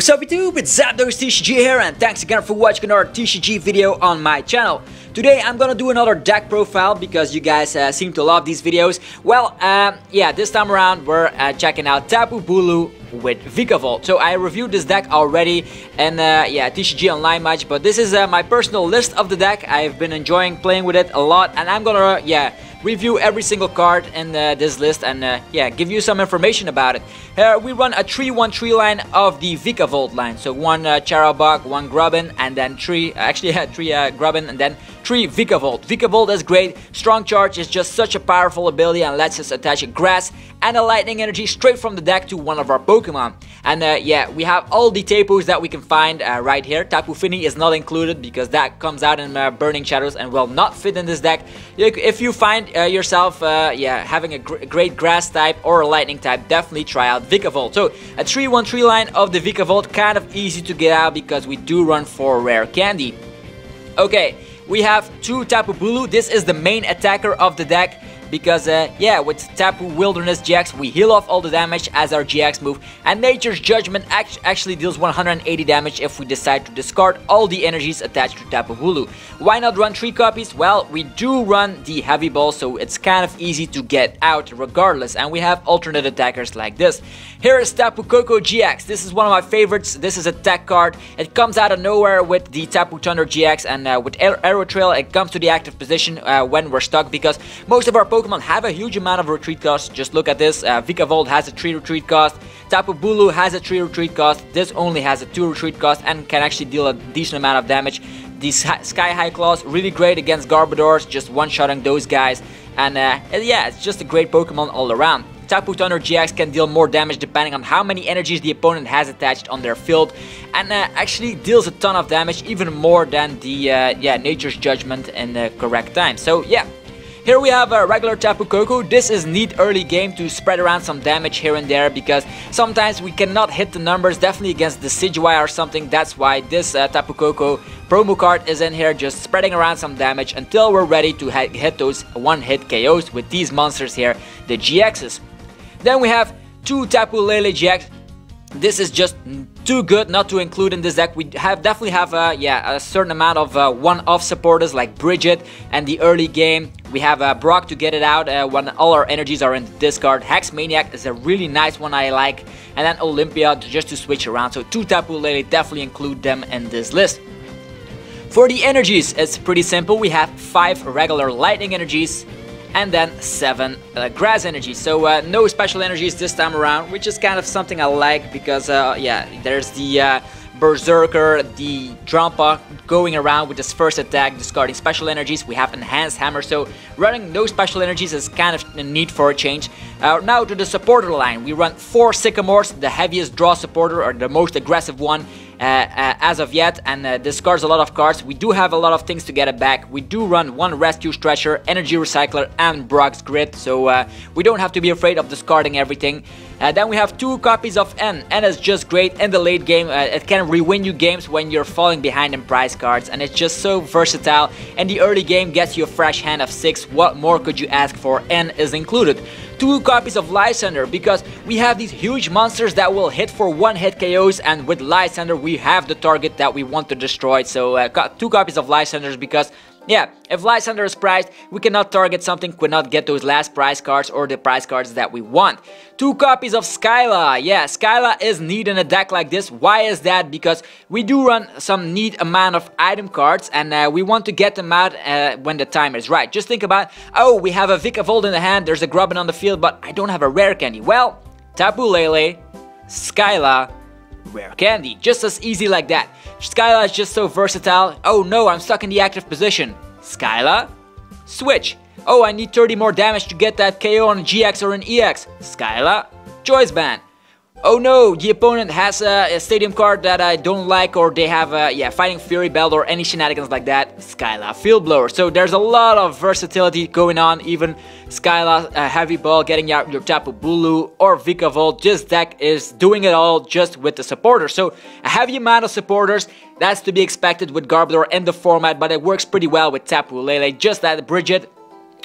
Sup YouTube, it's TCG here, and thanks again for watching another TCG video on my channel. Today I'm gonna do another deck profile because you guys seem to love these videos. Well, yeah, this time around we're checking out Tapu Bulu with Vikavolt. So I reviewed this deck already and yeah, TCG online match, but this is my personal list of the deck. I've been enjoying playing with it a lot, and I'm gonna review every single card in this list and yeah, give you some information about it. We run a 3-1-3 line of the Vikavolt line. So one Charjabug, one Grubbin, and then three Grubbin, and then 3 Vikavolt. Vikavolt is great. Strong Charge is just such a powerful ability and lets us attach a Grass and a Lightning Energy straight from the deck to one of our Pokemon. And yeah, we have all the Tapus that we can find right here. Tapu Fini is not included because that comes out in Burning Shadows and will not fit in this deck. If you find yourself yeah, having a great Grass type or a Lightning type, definitely try out Vikavolt. So a 3-1-3 line of the Vikavolt, kind of easy to get out because we do run 4 rare candy. Okay, we have 2 Tapu Bulu. This is the main attacker of the deck because yeah, with Tapu Wilderness GX we heal off all the damage as our GX move, and Nature's Judgment actually deals 180 damage if we decide to discard all the energies attached to Tapu Bulu. Why not run 3 copies? Well, we do run the Heavy Ball, so it's kind of easy to get out regardless, and we have alternate attackers like this. Here is Tapu Koko-GX. This is one of my favorites. This is a tech card. It comes out of nowhere with the Tapu Thunder GX, and with Arrow Trail it comes to the active position when we're stuck, because most of our Pokemon have a huge amount of retreat cost. Just look at this. Vikavolt has a 3 retreat cost. Tapu Bulu has a 3 retreat cost. This only has a 2 retreat cost and can actually deal a decent amount of damage. These Sky High Claws, really great against Garbodors, just one-shotting those guys. And yeah, it's just a great Pokemon all around. Tapu Thunder GX can deal more damage depending on how many energies the opponent has attached on their field, and actually deals a ton of damage, even more than the yeah, Nature's Judgment in the correct time. So yeah. Here we have a regular Tapu Koko. This is neat early game to spread around some damage here and there, because sometimes we cannot hit the numbers, definitely against the Decidueye or something. That's why this Tapu Koko promo card is in here, just spreading around some damage until we're ready to hit those one-hit KOs with these monsters here, the GXs. Then we have 2 Tapu Lele-GX. This is just too good not to include in this deck. We definitely have yeah, a certain amount of one-off supporters like Brigette and the early game. We have Brock to get it out when all our energies are in the discard. Hex Maniac is a really nice one I like. And then Olympia just to switch around. So 2 Tapu Lele, definitely include them in this list. For the energies, it's pretty simple. We have 5 regular Lightning energies and then 7 Grass energies. So no special energies this time around, which is kind of something I like because yeah, there's the Berserker, the Drampa going around with his first attack, discarding special energies. We have Enhanced Hammer, so running no special energies is kind of a need for a change. Now to the supporter line, we run 4 Sycamores, the heaviest draw supporter or the most aggressive one as of yet, and discards a lot of cards. We do have a lot of things to get it back. We do run 1 Rescue Stretcher, Energy Recycler, and Brock's Grid, so we don't have to be afraid of discarding everything. Then we have 2 copies of N. N is just great in the late game. It can re-win you games when you're falling behind in prize cards, and it's just so versatile. In the early game, gets you a fresh hand of 6. What more could you ask for? N is included. 2 copies of Lysandre, because we have these huge monsters that will hit for one-hit KOs, and with Lysandre we have the target that we want to destroy. So 2 copies of Lysandre, because yeah, if Lysandre is prized, we cannot target something, cannot get those last prize cards or the prize cards that we want. 2 copies of Skyla. Yeah, Skyla is neat in a deck like this. Why is that? Because we do run some neat amount of item cards, and we want to get them out when the time is right. Just think about, oh, we have a Vikavolt in the hand, there's a Grubbin on the field, but I don't have a rare candy. Well, Tapu Lele, Skyla, rare candy. Just as easy like that. Skyla is just so versatile. Oh no, I'm stuck in the active position. Skyla, switch. Oh, I need 30 more damage to get that KO on a GX or an EX. Skyla, Choice Band. Oh no, the opponent has a stadium card that I don't like, or they have yeah, Fighting Fury Belt or any shenanigans like that. Skyla, Field Blower. So there's a lot of versatility going on. Even Skyla, Heavy Ball, getting out your Tapu Bulu or Vikavolt. This deck is doing it all just with the supporters. So a heavy amount of supporters. That's to be expected with Garbodor in the format, but it works pretty well with Tapu Lele. Just that Brigette,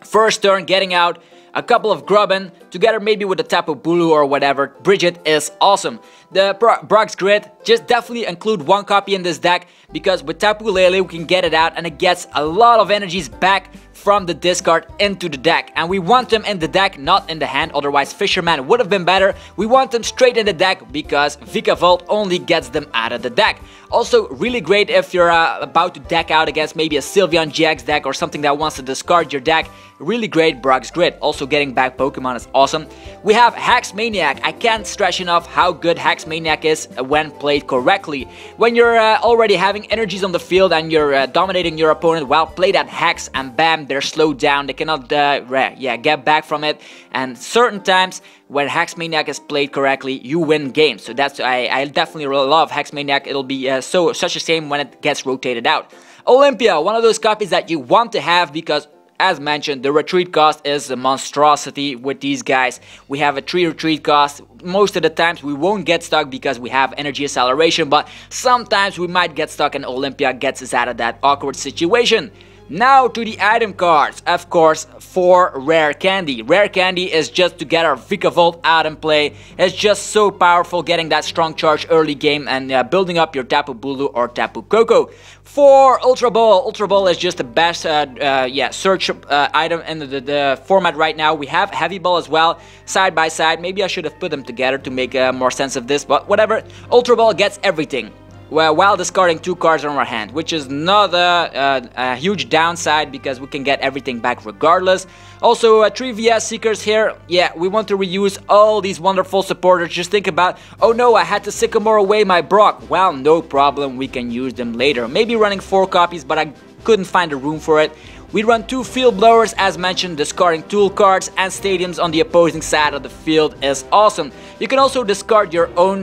first turn getting out a couple of Grubbin, together maybe with a Tapu Bulu or whatever. Brigette is awesome. the Brug's Grid, just definitely include one copy in this deck, because with Tapu Lele we can get it out and it gets a lot of energies back from the discard into the deck, and we want them in the deck, not in the hand. Otherwise Fisherman would have been better. We want them straight in the deck because Vikavolt only gets them out of the deck. Also really great if you're about to deck out against maybe a Sylveon GX deck or something that wants to discard your deck. Really great Brug's Grid. Also getting back Pokemon is awesome. We have Hex Maniac. I can't stress enough how good Hex Maniac is when played correctly. When you're already having energies on the field and you're dominating your opponent, well, play that Hex and bam, they're slowed down. They cannot get back from it. And certain times when Hex Maniac is played correctly, you win games. So that's I definitely really love Hex Maniac. It'll be such a shame when it gets rotated out. Olympia, one of those copies that you want to have because, as mentioned, the retreat cost is a monstrosity with these guys. We have a 3 retreat cost. Most of the times we won't get stuck because we have energy acceleration, but sometimes we might get stuck and Olympia gets us out of that awkward situation. Now to the item cards. Of course, for Rare Candy. Rare Candy is just to get our Vikavolt out and play. It's just so powerful, getting that strong charge early game and building up your Tapu Bulu or Tapu Koko. For Ultra Ball is just the best search item in the format right now. We have Heavy Ball as well, side by side. Maybe I should have put them together to make more sense of this, but whatever. Ultra Ball gets everything, well, while discarding 2 cards from our hand, which is not a huge downside because we can get everything back regardless. Also, 3 VS Seekers here. Yeah, we want to reuse all these wonderful supporters. Just think about, oh no, I had to Sycamore away my Brock. Well, no problem, we can use them later. Maybe running 4 copies, but I couldn't find the room for it. We run 2 Field Blowers, as mentioned, discarding tool cards and stadiums on the opposing side of the field is awesome. You can also discard your own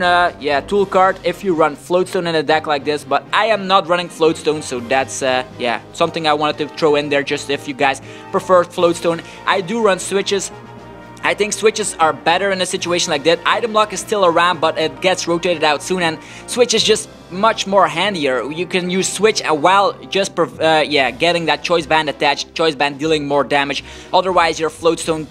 tool card if you run Floatstone in a deck like this, but I am not running Floatstone, so that's something I wanted to throw in there, just if you guys prefer Floatstone. I do run switches. I think switches are better in a situation like that. Item lock is still around, but it gets rotated out soon, and switch is just much more handier. You can use switch while just getting that choice band attached, choice band dealing more damage. Otherwise your Floatstone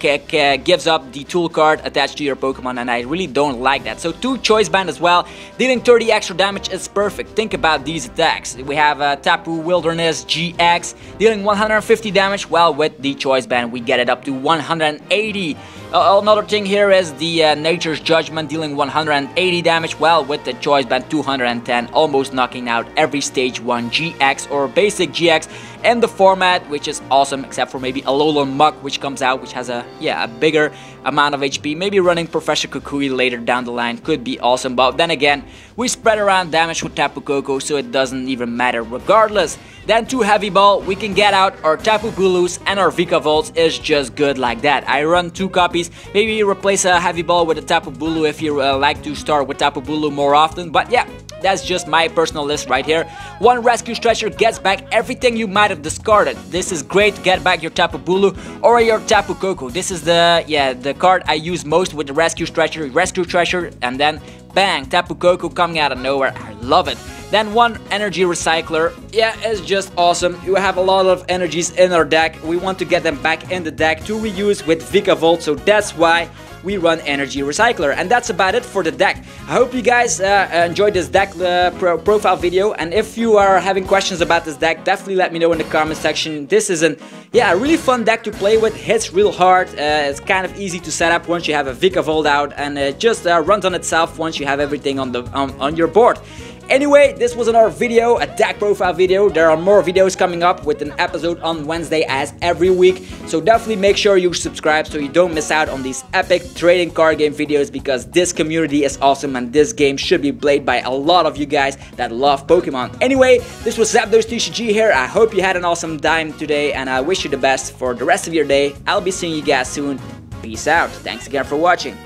gives up the tool card attached to your Pokemon, and I really don't like that. So 2 choice band as well, dealing 30 extra damage is perfect. Think about these attacks. We have Tapu Wilderness GX dealing 150 damage. Well, with the choice band we get it up to 180. Another thing here is the Nature's Judgment dealing 180 damage. Well, with the choice band 210, almost knocking out every stage 1 GX or basic GX in the format, which is awesome, except for maybe Alolan Muck, which comes out, which has a bigger amount of HP. Maybe running Professor Kukui later down the line could be awesome, but then again, we spread around damage with Tapu Koko, so it doesn't even matter regardless. Then 2 Heavy Ball, we can get out our Tapu Bulus, and our Vikavolts is just good like that. I run 2 copies, maybe replace a Heavy Ball with a Tapu Bulu if you like to start with Tapu Bulu more often, but yeah, that's just my personal list right here. 1 Rescue Stretcher gets back everything you might have discarded. This is great to get back your Tapu Bulu or your Tapu Koko. This is the card I use most with the Rescue Stretcher, and then bang, Tapu Koko coming out of nowhere. I love it. Then 1 Energy Recycler. Yeah, it's just awesome. You have a lot of energies in our deck. We want to get them back in the deck to reuse with Vikavolt, so that's why we run Energy Recycler. And that's about it for the deck. I hope you guys enjoyed this deck profile video, and if you are having questions about this deck, definitely let me know in the comment section. This is a really fun deck to play with. Hits real hard. It's kind of easy to set up once you have a Vikavolt out, and it just runs on itself once you have everything on your board. Anyway, this was another video, a deck profile video. There are more videos coming up with an episode on Wednesday as every week. So definitely make sure you subscribe so you don't miss out on these epic trading card game videos, because this community is awesome and this game should be played by a lot of you guys that love Pokemon. Anyway, this was Zapdos TCG here. I hope you had an awesome time today, and I wish you the best for the rest of your day. I'll be seeing you guys soon. Peace out. Thanks again for watching.